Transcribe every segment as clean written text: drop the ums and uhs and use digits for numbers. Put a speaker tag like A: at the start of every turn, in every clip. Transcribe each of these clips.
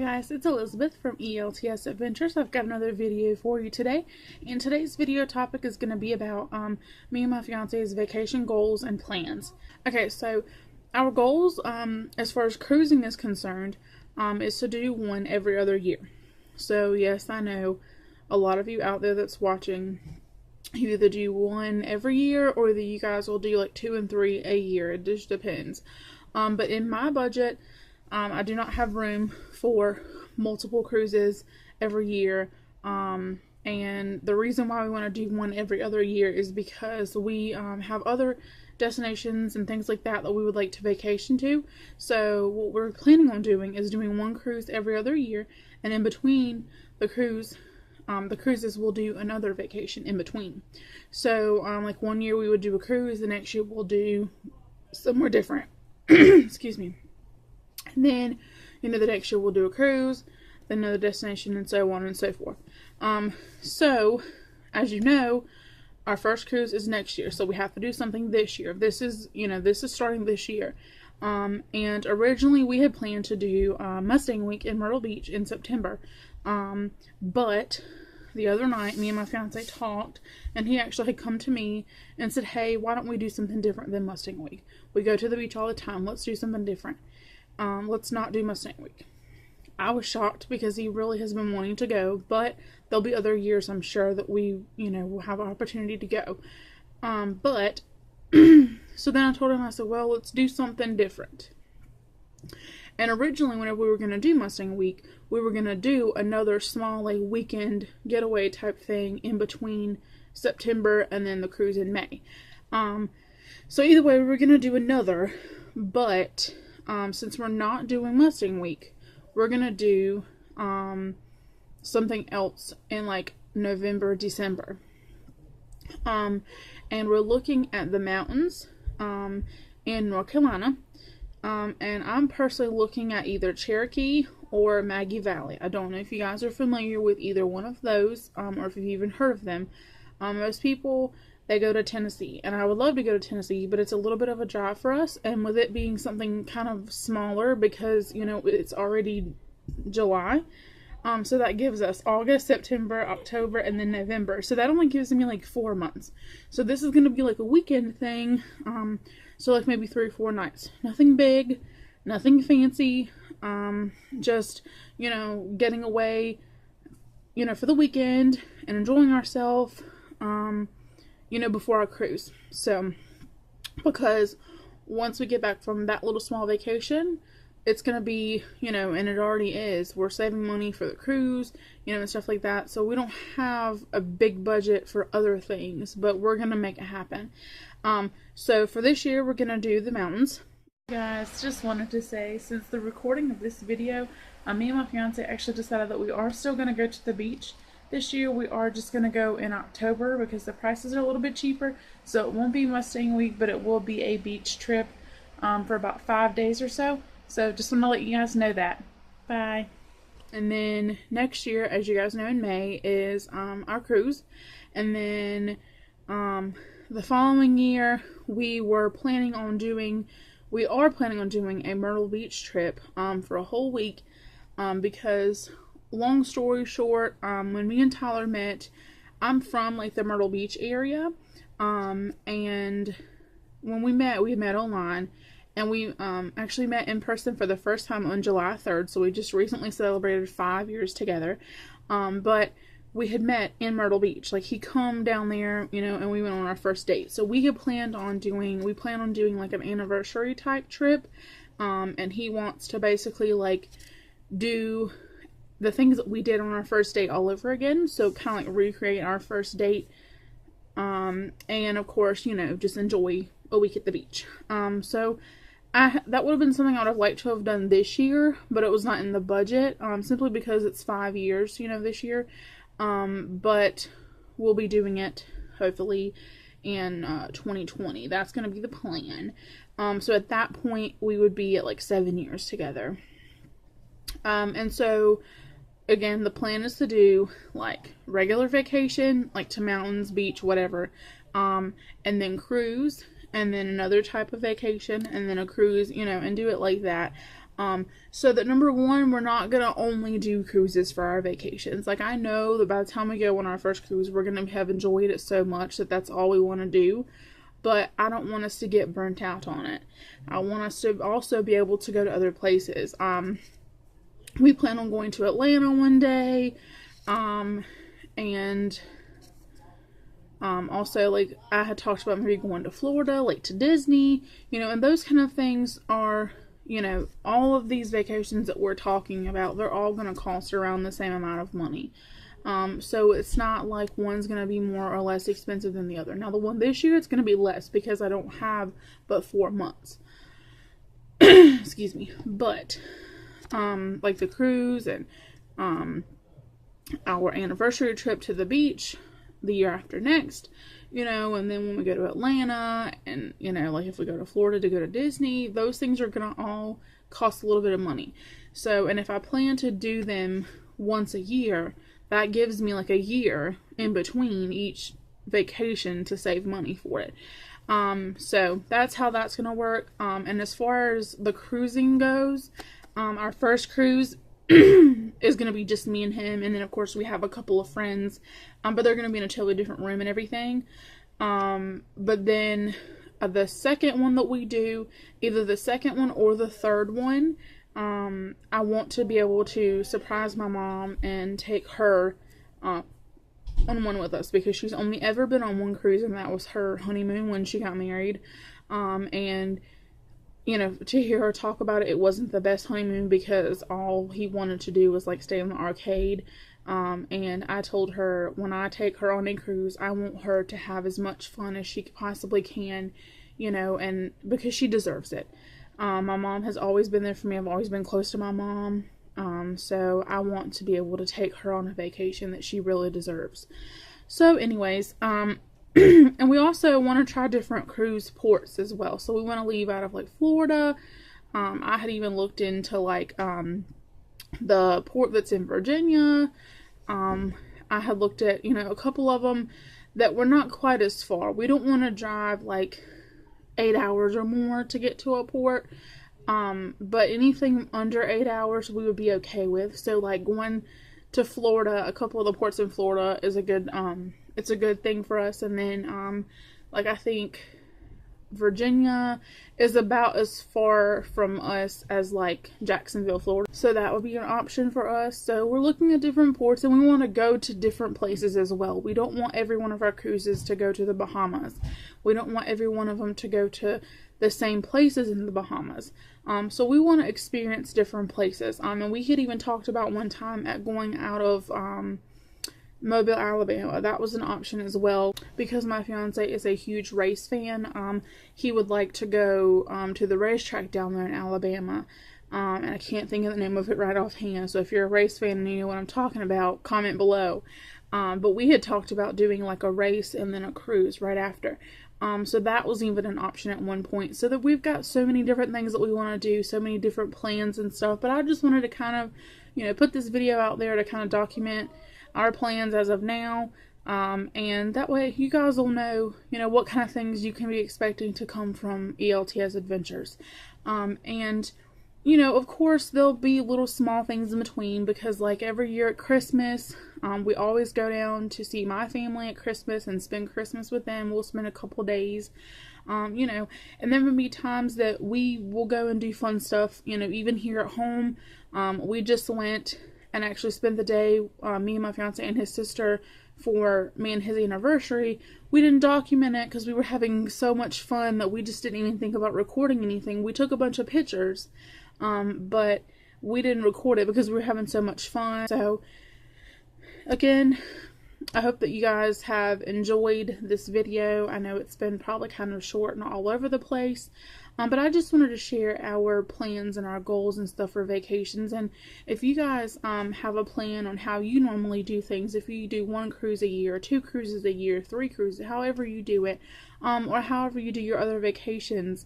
A: Guys, it's Elizabeth from ELTS Adventures. I've got another video for you today, and today's video topic is going to be about me and my fiance's vacation goals and plans. Okay, so our goals as far as cruising is concerned is to do one every other year. So yes, I know a lot of you out there that's watching, you either do one every year or that you guys will do like 2 and 3 a year. It just depends. But in my budget, I do not have room for multiple cruises every year, and the reason why we want to do one every other year is because we have other destinations and things like that that we would like to vacation to. So what we're planning on doing is doing one cruise every other year, and in between the cruises we'll do another vacation in between. So like one year we would do a cruise, the next year we'll do somewhere different. Excuse me. And then, the next year we'll do a cruise, then another destination, and so on and so forth. So, as you know, our first cruise is next year, so we have to do something this year. This is starting this year. And originally we had planned to do Mustang Week in Myrtle Beach in September. But the other night, me and my fiance talked, and he actually had come to me and said, hey, why don't we do something different than Mustang Week? We go to the beach all the time. Let's do something different. Let's not do Mustang Week. I was shocked because he really has been wanting to go, but there'll be other years, I'm sure, that we, will have an opportunity to go. But, so then I told him, I said, well, let's do something different. And originally, whenever we were going to do Mustang Week, we were going to do another small, like, weekend getaway type thing in between September and then the cruise in May. So either way, we were going to do another, but since we're not doing Mustang Week, we're going to do something else in, like, November, December. And we're looking at the mountains in North Carolina. And I'm personally looking at either Cherokee or Maggie Valley. I don't know if you guys are familiar with either one of those, or if you've even heard of them. Most people, they go to Tennessee, and I would love to go to Tennessee, but it's a little bit of a drive for us, and with it being something kind of smaller because, it's already July, so that gives us August, September, October, and then November. So that only gives me like 4 months. So this is going to be like a weekend thing, so like maybe 3 or 4 nights. Nothing big, nothing fancy, just, getting away, for the weekend and enjoying ourselves, before our cruise. So, because once we get back from that little small vacation, it's going to be, and it already is, we're saving money for the cruise, and stuff like that. So we don't have a big budget for other things, but we're going to make it happen. So for this year, we're going to do the mountains. Guys, just wanted to say, since the recording of this video, me and my fiance actually decided that we are still going to go to the beach. This year we are just going to go in October because the prices are a little bit cheaper. So it won't be Mustang Week, but it will be a beach trip for about 5 days or so. So just want to let you guys know that. Bye. And then next year, as you guys know, in May is our cruise. And then the following year we are planning on doing a Myrtle Beach trip for a whole week because, long story short, when me and Tyler met, I'm from like the Myrtle Beach area, and when we met online, and we actually met in person for the first time on July 3rd, so we just recently celebrated 5 years together, but we had met in Myrtle Beach. Like, he come down there, and we went on our first date. So we plan on doing like an anniversary type trip, and he wants to basically like do the things that we did on our first date all over again. So kind of like recreate our first date, and of course, just enjoy a week at the beach. So that would have been something I would have liked to have done this year, but it was not in the budget, simply because it's 5 years, this year. But we'll be doing it hopefully in 2020. That's going to be the plan. So at that point we would be at like 7 years together. And so again, the plan is to do like regular vacation, like to mountains, beach, whatever, and then cruise, and then another type of vacation, and then a cruise, and do it like that. So that number one, we're not gonna only do cruises for our vacations. Like, I know that by the time we go on our first cruise, we're gonna have enjoyed it so much that that's all we want to do. But I don't want us to get burnt out on it. I want us to also be able to go to other places. We plan on going to Atlanta one day, and also, like, I had talked about maybe going to Florida, like to Disney, you know, and those kind of things are, you know, all of these vacations that we're talking about, they're all going to cost around the same amount of money. So it's not like one's going to be more or less expensive than the other. Now, the one this year, it's going to be less because I don't have but 4 months. Excuse me. But, like the cruise and, our anniversary trip to the beach the year after next, you know, and then when we go to Atlanta and, you know, like if we go to Florida to go to Disney, those things are going to all cost a little bit of money. So, and if I plan to do them once a year, that gives me like a year in between each vacation to save money for it. So that's how that's going to work. And as far as the cruising goes, our first cruise is going to be just me and him, and then of course we have a couple of friends, but they're going to be in a totally different room and everything. But then the second one that we do, either the second one or the third one, I want to be able to surprise my mom and take her on one with us, because she's only ever been on one cruise, and that was her honeymoon when she got married. And you know, to hear her talk about it, it wasn't the best honeymoon because all he wanted to do was like stay in the arcade. And I told her, when I take her on a cruise, I want her to have as much fun as she possibly can, you know, and because she deserves it. My mom has always been there for me. I've always been close to my mom. So I want to be able to take her on a vacation that she really deserves. So anyways, and we also want to try different cruise ports as well. So we want to leave out of like Florida. I had even looked into like the port that's in Virginia. I had looked at, you know, a couple of them that were not quite as far. We don't want to drive like 8 hours or more to get to a port. But anything under 8 hours we would be okay with. So like going to Florida, a couple of the ports in Florida is a good it's a good thing for us. And then like I think Virginia is about as far from us as like Jacksonville, Florida. So that would be an option for us. So we're looking at different ports, and we want to go to different places as well. We don't want every one of our cruises to go to the Bahamas. We don't want every one of them to go to the same places in the Bahamas. So we want to experience different places. And we had even talked about one time at going out of Mobile, Alabama. That was an option as well, because my fiance is a huge race fan. He would like to go to the racetrack down there in Alabama. And I can't think of the name of it right offhand. So if you're a race fan and you know what I'm talking about, comment below. But we had talked about doing like a race and then a cruise right after. So that was even an option at one point. So that we've got so many different things that we want to do, so many different plans and stuff. But I just wanted to kind of, you know, put this video out there to kind of document our plans as of now. And that way you guys will know, you know, what kind of things you can be expecting to come from ELTS Adventures. And, you know, of course, there'll be little small things in between, because like every year at Christmas, we always go down to see my family at Christmas and spend Christmas with them. We'll spend a couple days, you know, and there will be times that we will go and do fun stuff, you know, even here at home. We just went and actually spent the day, me and my fiance and his sister, for me and his anniversary. We didn't document it because we were having so much fun that we just didn't even think about recording anything. We took a bunch of pictures, but we didn't record it because we were having so much fun. So again, I hope that you guys have enjoyed this video. I know it's been probably kind of short and all over the place, but I just wanted to share our plans and our goals and stuff for vacations. And if you guys have a plan on how you normally do things, if you do 1 cruise a year, 2 cruises a year, 3 cruises, however you do it, or however you do your other vacations,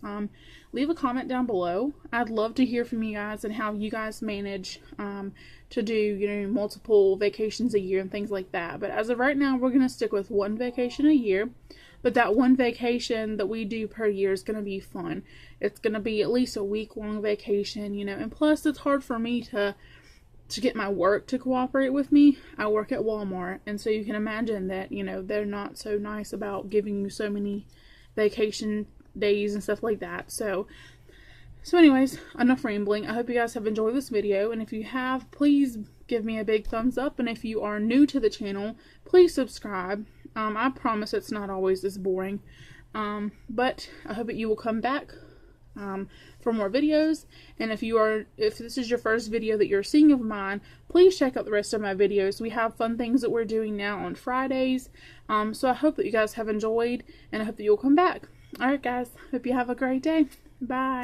A: leave a comment down below. I'd love to hear from you guys and how you guys manage to do, you know, multiple vacations a year and things like that. But as of right now, we're going to stick with 1 vacation a year. but that one vacation that we do per year is going to be fun. It's going to be at least a week-long vacation, you know, and plus it's hard for me to get my work to cooperate with me. I work at Walmart, and so you can imagine that, you know, they're not so nice about giving you so many vacation days and stuff like that. So anyways, enough rambling. I hope you guys have enjoyed this video, and if you have, please give me a big thumbs up, and if you are new to the channel, please subscribe. I promise it's not always this boring, but I hope that you will come back for more videos. And if this is your first video that you're seeing of mine, please check out the rest of my videos. We have fun things that we're doing now on Fridays, so I hope that you guys have enjoyed, and I hope that you'll come back. Alright guys, hope you have a great day. Bye.